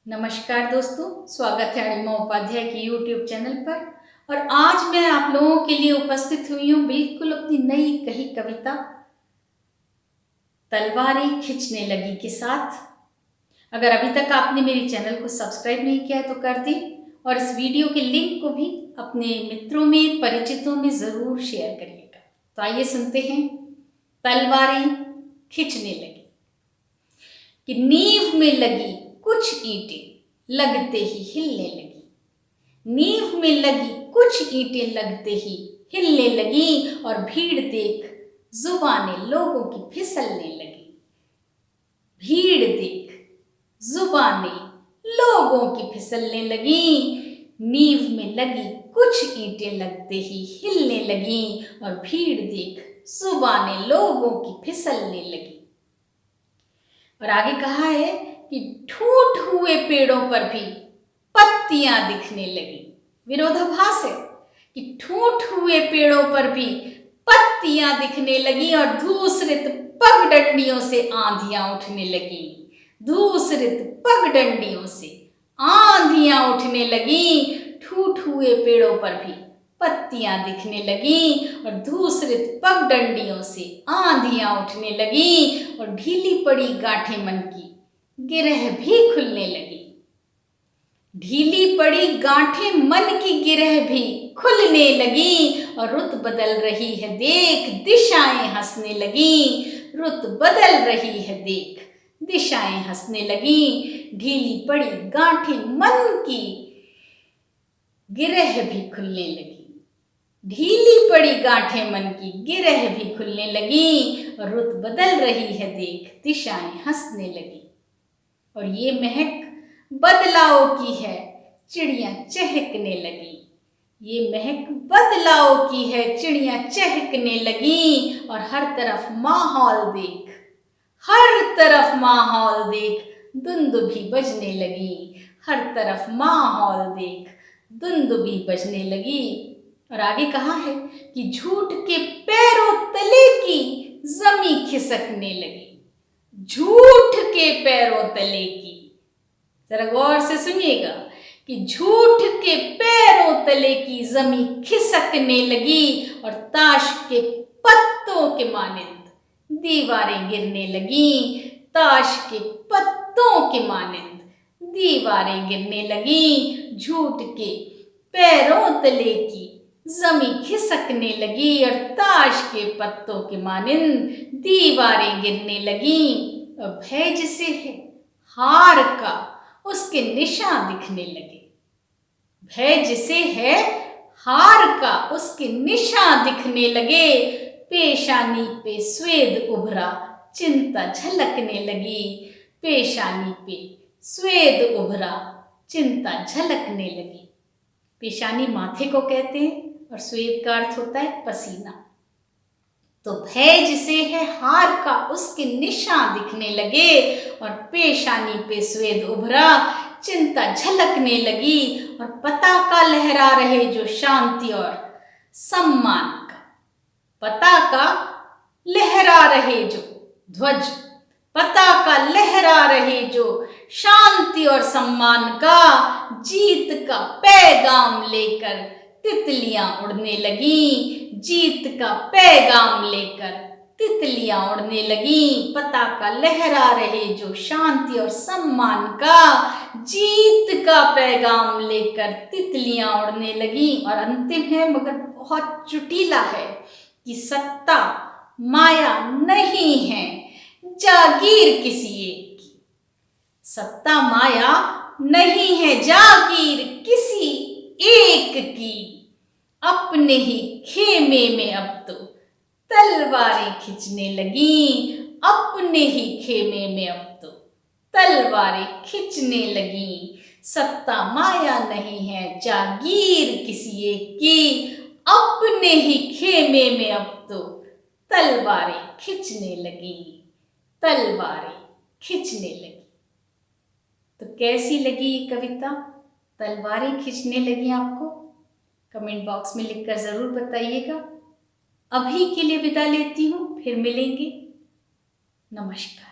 नमस्कार दोस्तों, स्वागत है अणिमा उपाध्याय की यूट्यूब चैनल पर। और आज मैं आप लोगों के लिए उपस्थित हुई हूँ बिल्कुल अपनी नई कही कविता तलवारें खिंचने लगी के साथ। अगर अभी तक आपने मेरे चैनल को सब्सक्राइब नहीं किया है तो कर दें और इस वीडियो के लिंक को भी अपने मित्रों में, परिचितों में ज़रूर शेयर करिएगा। तो आइए सुनते हैं। तलवारें खिंचने लगी कि नींव में लगी कुछ ईंटें लगते ही हिलने लगी। नींव में लगी कुछ ईंटें लगते ही हिलने लगी और भीड़ देख जुबानें लोगों की फिसलने लगी। भीड़ देख जुबानें लोगों की फिसलने लगी। नींव में लगी कुछ ईंटें लगते ही हिलने लगी और भीड़ देख जुबानें लोगों की फिसलने लगी। और आगे कहा है कि ठूठ हुए पेड़ों पर भी पत्तियां दिखने लगी। विरोधाभास है कि ठूठ हुए पेड़ों पर भी पत्तियां दिखने लगी और धूसरित पगडंडियों से आंधियां उठने लगी। धूसरित पगडंडियों से आंधियां उठने लगी। ठूठ हुए पेड़ों पर भी पत्तियां दिखने लगी और धूसरित पगडंडियों से आंधियां उठने लगी और ढीली पड़ी गांठें मन की गिरह भी खुलने लगी। ढीली पड़ी गांठें मन की गिरह भी खुलने लगी और रुत बदल रही है देख दिशाएं हंसने लगी। रुत बदल रही है देख दिशाएं हंसने लगी। ढीली पड़ी गांठें मन की गिरह भी खुलने लगी। ढीली पड़ी गांठें मन की गिरह भी खुलने लगी और रुत बदल रही है देख दिशाएं हंसने लगी। और ये महक बदलाव की है चिड़ियां चहकने लगी। ये महक बदलाव की है चिड़ियां चहकने लगी और हर तरफ माहौल देख, हर तरफ माहौल देख दुंदुभी बजने लगी। हर तरफ माहौल देख दुंदुभी बजने लगी। और आगे कहा है कि झूठ के पैरों तले की जमी खिसकने लगी। झूठ के पैरों तले की, जरा गौर से सुनिएगा, कि झूठ के पैरों तले की जमी खिसकने लगी और ताश के पत्तों के मानिंद दीवारें गिरने लगी। ताश के पत्तों के मानिंद दीवारें गिरने लगी। झूठ के पैरों तले की जमी खिसकने लगी और ताश के पत्तों के मानिंद दीवारें गिरने लगी। और भय जिसे है हार का उसके निशान दिखने लगे। भय जिसे है हार का उसके निशान दिखने लगे। पेशानी पे स्वेद उभरा चिंता झलकने लगी। पेशानी पे स्वेद उभरा चिंता झलकने लगी। पेशानी माथे को कहते हैं और स्वेद का अर्थ होता है पसीना। तो भय जिसे है हार का उसके निशान दिखने लगे और पेशानी पे स्वेद उभरा चिंता झलकने लगी और पताका लहरा रहे जो शांति और सम्मान का। पताका लहरा रहे जो ध्वज, पताका लहरा रहे जो शांति और सम्मान का, जीत का पैगाम लेकर तितलियां उड़ने लगी। जीत का पैगाम लेकर तितलियां उड़ने लगी। पताका लहरा रहे जो शांति और सम्मान का, जीत का पैगाम लेकर तितलियां उड़ने लगी। और अंतिम है मगर बहुत चुटीला है कि सत्ता माया नहीं है जागीर किसी एक की। सत्ता माया नहीं है जागीर किसी एक की। अपने ही खेमे में अब तो तलवारें खिंचने लगी। अपने ही खेमे में अब तो तलवारें खिंचने लगी। सत्ता माया नहीं है जागीर किसी एक की। अपने ही खेमे में अब तो तलवारें खिंचने लगी। तलवारें खिंचने लगी। तो कैसी लगी ये कविता? तलवारें खिंचने लगी आपको? कमेंट बॉक्स में लिखकर ज़रूर बताइएगा। अभी के लिए विदा लेती हूँ, फिर मिलेंगे। नमस्कार।